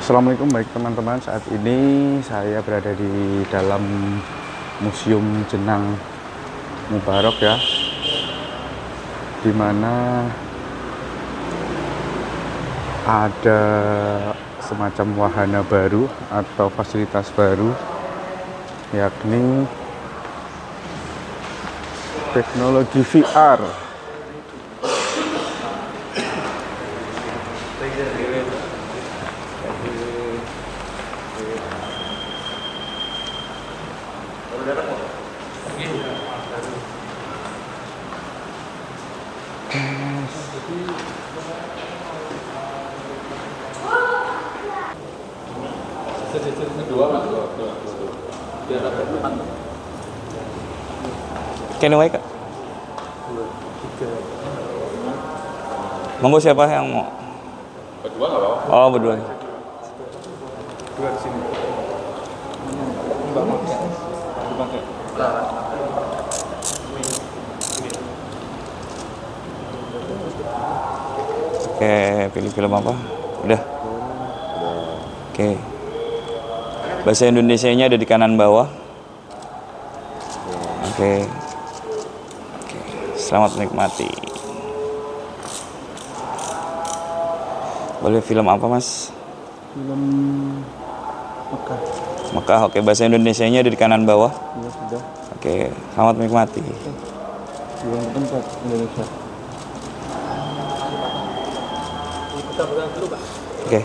Assalamualaikum, baik teman-teman. Saat ini saya berada di dalam Museum Jenang Mubarok ya, dimana ada semacam wahana baru atau fasilitas baru, yakni teknologi VR. Kene wae, Kak. Monggo siapa yang mau? Berdua nggak apa-apa? Oh, berdua. Dua di sini. Mbak mau? Dipakai. Oke, pilih film apa? Udah. Oke. Bahasa Indonesianya ada di kanan bawah. Oke. Oke. Selamat menikmati. Boleh film apa, Mas? Film Mekah. Mekah. Oke, bahasa Indonesianya ada di kanan bawah. Ya sudah. Oke, selamat menikmati. Film tempat Indonesia. Oke.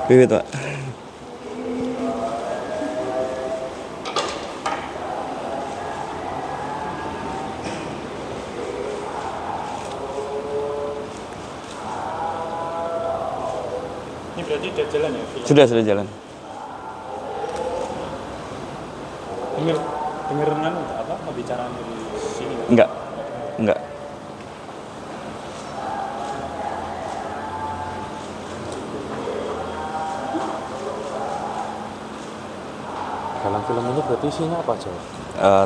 Bibit, Pak. Ini berarti udah jalan ya? Sudah jalan. Dengar apa pembicaraan di sini? Enggak. Dalam film ini berarti isinya apa aja?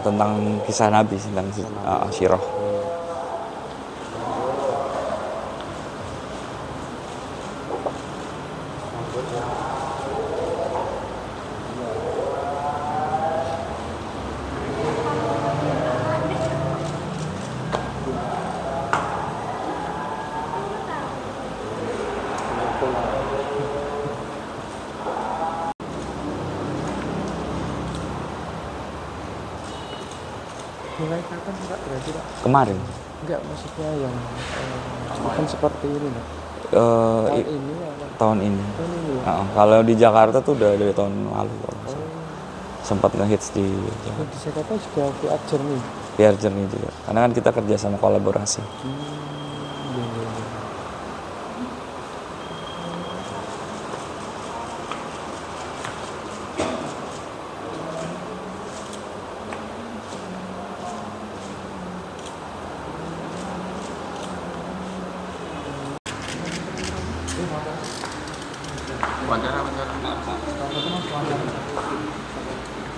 Tentang kisah Nabi, tentang sirah. Mulai kapan Pak berarti Pak? Kemarin. Enggak, maksudnya yang kan seperti ini Pak. Eh, Tahun ini apa? tahun ini. Tahun ini ya? Kalau di Jakarta tuh udah dari tahun lalu. Sempat ngehits di Di Jakarta juga VR Journey. VR Journey juga. Karena kan kita kerja sama kolaborasi. Iya. Wawancara.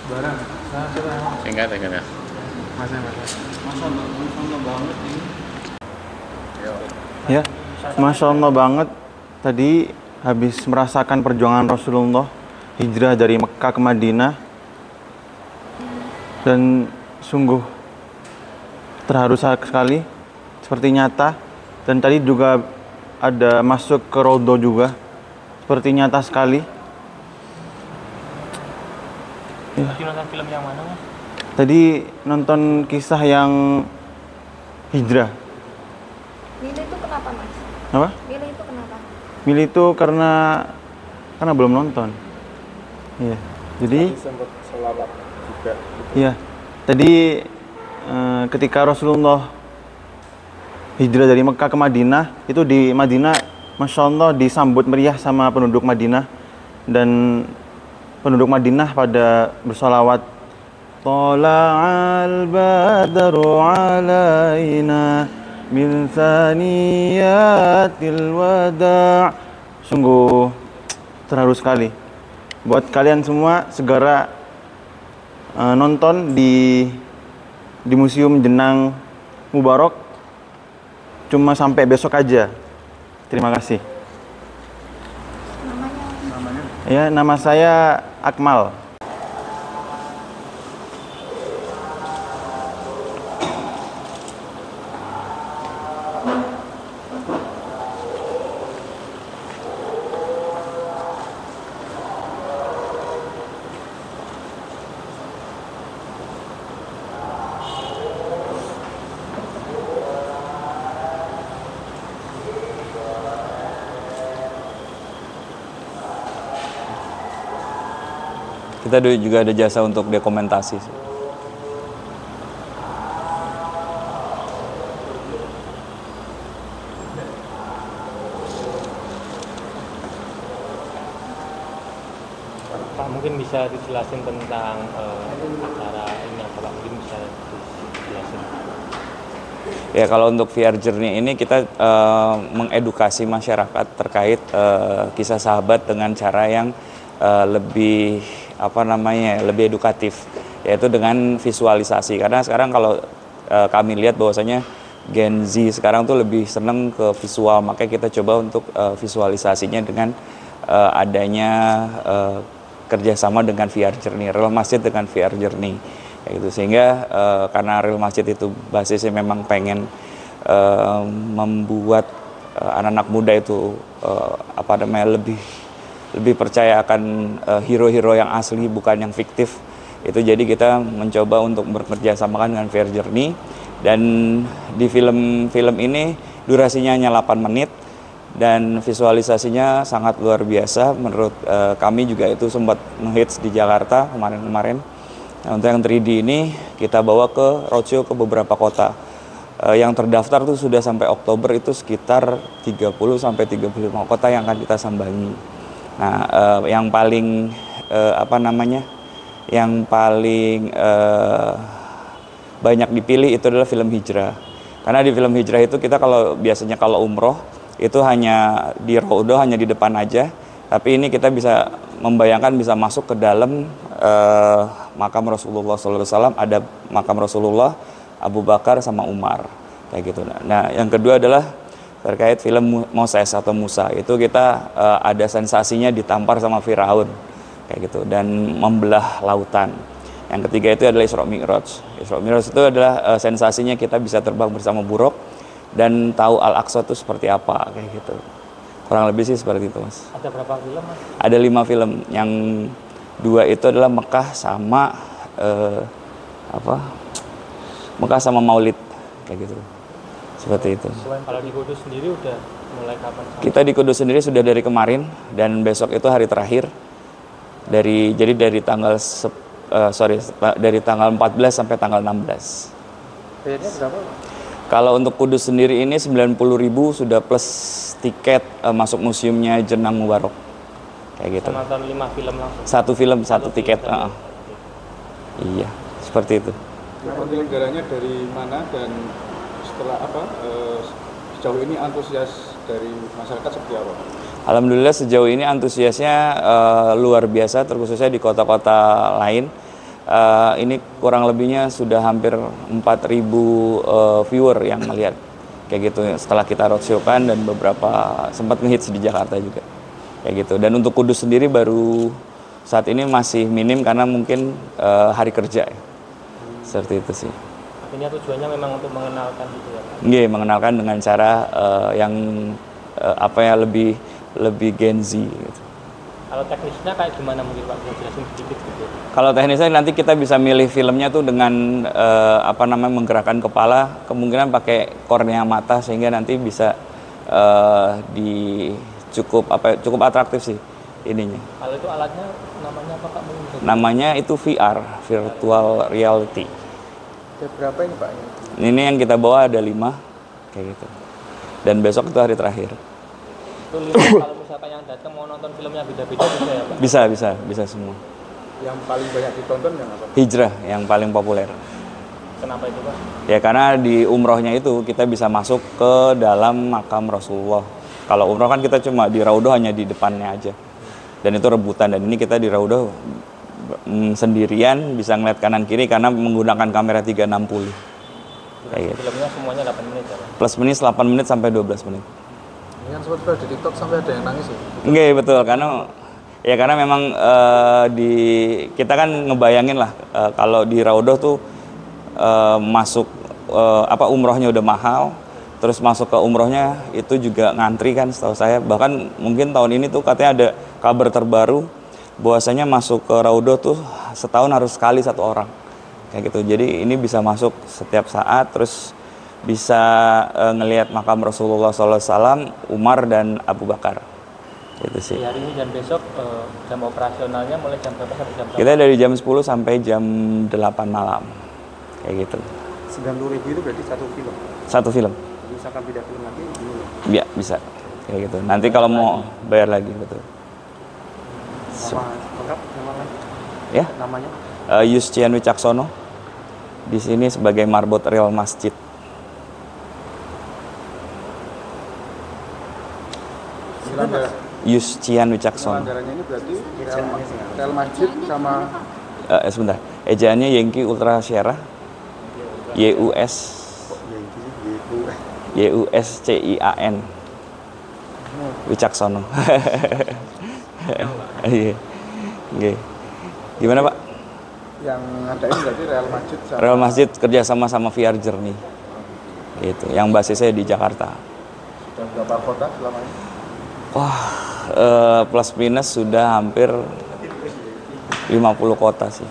Barang. Singkat ya. Masa banget ini. Ya, Masya Allah banget. Tadi habis merasakan perjuangan Rasulullah hijrah dari Mekah ke Madinah, dan sungguh terharu sekali, seperti nyata. Dan tadi juga ada masuk ke Rodo juga, seperti nyata sekali. Ya. Tadi nonton film yang mana Mas? Tadi nonton kisah yang hijrah. Milih itu kenapa, Mas? Apa? Milih itu kenapa? Milih itu karena belum nonton. Iya. Jadi Sempat selawat juga. iya. Tadi ketika Rasulullah hijrah dari Mekah ke Madinah, itu di Madinah Masya Allah disambut meriah sama penduduk Madinah, dan penduduk Madinah pada bersolawat, Tala'al badru alaina min saniyatil wada'. Sungguh terharu sekali. Buat kalian semua segera nonton di Museum Jenang Mubarok. Cuma sampai besok aja. Terima kasih. Namanya? Ya, nama saya Akmal. Kita juga ada jasa untuk dokumentasi. Pak, mungkin bisa dijelasin tentang acara ini apa Pak? Mungkin bisa dijelasin. Ya, kalau untuk VR Journey ini kita mengedukasi masyarakat terkait kisah sahabat dengan cara yang lebih lebih edukatif, yaitu dengan visualisasi. Karena sekarang kalau kami lihat bahwasanya Gen Z sekarang tuh lebih seneng ke visual, makanya kita coba untuk visualisasinya dengan adanya kerjasama dengan VR Journey, Real Masjid dengan VR Journey, kayak gitu. Sehingga karena Real Masjid itu basisnya memang pengen membuat anak-anak muda itu lebih percaya akan hero-hero yang asli, bukan yang fiktif. Itu jadi kita mencoba untuk bekerja sama dengan VR Journey. Dan di film ini durasinya hanya 8 menit dan visualisasinya sangat luar biasa. Menurut kami juga itu sempat ngehits di Jakarta kemarin-kemarin. Nah, untuk yang 3D ini kita bawa ke roadshow ke beberapa kota. Yang terdaftar tuh sudah sampai Oktober itu sekitar 30 sampai 35 kota yang akan kita sambangi. Nah, yang paling banyak dipilih itu adalah film hijrah. Karena di film hijrah itu kita biasanya kalau umroh itu hanya di Raudhah, hanya di depan aja. Tapi ini kita bisa membayangkan bisa masuk ke dalam makam Rasulullah SAW, ada makam Rasulullah, Abu Bakar sama Umar, kayak gitu. Nah, yang kedua adalah terkait film Moses atau Musa, itu kita ada sensasinya ditampar sama Firaun, kayak gitu, dan membelah lautan. Yang ketiga itu adalah Isra Mi'raj. Isra Mi'raj itu adalah sensasinya kita bisa terbang bersama buruk dan tahu Al-Aqsa itu seperti apa, kayak gitu. Kurang lebih sih seperti itu, Mas. Ada berapa film, Mas? Ada 5 film. Yang 2 itu adalah Mekah sama Mekah sama Maulid, kayak gitu. Seperti itu. Kalau di Kudus sendiri udah mulai kapan? Kita di Kudus sendiri sudah dari kemarin dan besok itu hari terakhir. Dari tanggal dari tanggal 14 sampai tanggal 16. Bayarnya berapa? Kalau untuk Kudus sendiri ini 90.000 sudah plus tiket masuk museumnya Jenang Mubarok. Kayak gitu. Nonton 5 film langsung. Satu film, satu tiket. Iya, seperti itu. Penyelenggaranya dari mana dan setelah sejauh ini antusias dari masyarakat seperti apa? Alhamdulillah sejauh ini antusiasnya luar biasa, terkhususnya di kota-kota lain. Ini kurang lebihnya sudah hampir 4.000 viewer yang melihat, kayak gitu. Setelah kita roadshow-kan dan beberapa sempat ngehits di Jakarta juga, kayak gitu. Dan untuk Kudus sendiri baru saat ini masih minim karena mungkin hari kerja, ya. Seperti itu sih. Ini tujuannya memang untuk mengenalkan gitu ya? Iya, mengenalkan dengan cara yang lebih Gen Z gitu. Kalau teknisnya kayak gimana mungkin Pak, bisa jelasin sedikit gitu? Kalau teknisnya nanti kita bisa milih filmnya tuh dengan menggerakkan kepala, kemungkinan pakai kornea mata sehingga nanti bisa cukup atraktif sih ininya. Kalau itu alatnya namanya apa Pak? Namanya itu VR, virtual reality. Berapa ini Pak? Ini yang kita bawa ada 5, kayak gitu. Dan besok itu hari terakhir. Itu 5, kalau misalkan yang datang mau nonton filmnya beda-beda bisa ya Pak? Bisa semua. Yang paling banyak ditonton yang apa? Hijrah yang paling populer. Kenapa itu Pak? Ya karena di umrohnya itu kita bisa masuk ke dalam makam Rasulullah. Kalau umroh kan kita cuma di Raudhah hanya di depannya aja. Dan itu rebutan, dan ini kita di Raudhah sendirian bisa ngeliat kanan kiri karena menggunakan kamera 360. Kayak gitu. Filmnya semuanya 8 menit ya Pak? Plus minus 8 menit sampai 12 menit. Ini kan sempat viral di TikTok sampai ada yang nangis ya. Enggak, betul, karena memang kita kan ngebayangin lah kalau di Raudhah tuh masuk umrohnya udah mahal, terus masuk ke umrohnya itu juga ngantri kan setahu saya. Bahkan mungkin tahun ini tuh katanya ada kabar terbaru bahwasanya masuk ke Raudhah tuh setahun harus sekali 1 orang kayak gitu. Jadi ini bisa masuk setiap saat, terus bisa ngelihat makam Rasulullah SAW, Umar dan Abu Bakar. Itu sih. Di hari ini dan besok jam operasionalnya mulai jam berapa sampai jam berapa? Kita dari jam 10 sampai jam 8 malam. Kayak gitu. 90.000 itu berarti satu film. Satu film. Misalkan beda film lagi gimana? Ya, bisa. Kayak gitu. Nanti kalau mau bayar lagi, betul. Nama lengkap nama lagi? Ya. Namanya? Yustian Wicaksono. Di sini sebagai marbot Real Masjid. Yustian Wicaksono. Anggarannya ini berarti Real Masjid sama Sebentar. Ejaannya Yengki Ultra Sierra. YUSCIAN. Wicaksono. Iya. Oke. Gimana Pak? yang ada ini berarti Real Masjid sama Real Masjid kerjasama sama VR Journey. Gitu. Yang basisnya di Jakarta. sudah berapa kota selama ini? Wah, plus minus sudah hampir 50 kota sih.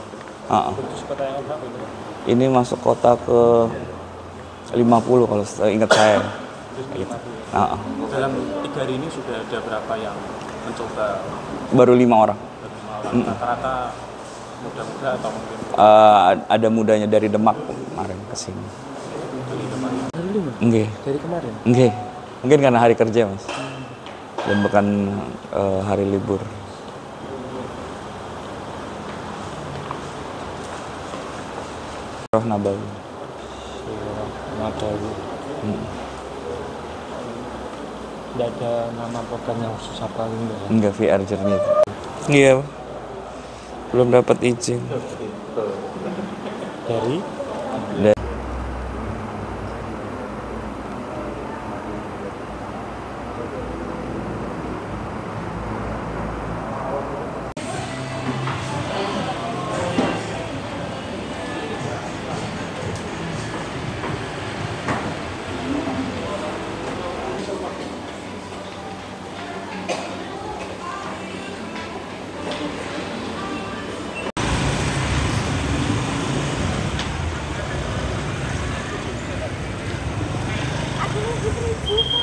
Kota yang berapa itu? Ini masuk kota ke 50 kalau ingat saya. Gitu. Dalam 3 hari ini sudah ada berapa yang mencoba? Baru 5 orang. Rata-rata muda-muda atau mungkin Ada mudanya dari Demak kemarin ke sini. Enggak. Dari kemarin? Enggak. Mungkin karena hari kerja, Mas. Dan bukan hari libur. Roh Nabawi. Nabawi. Tidak ada nama program yang khusus apa gitu ya? Enggak, VR Journey itu. Iya. Belum dapat izin. Dari Aduh, gitu.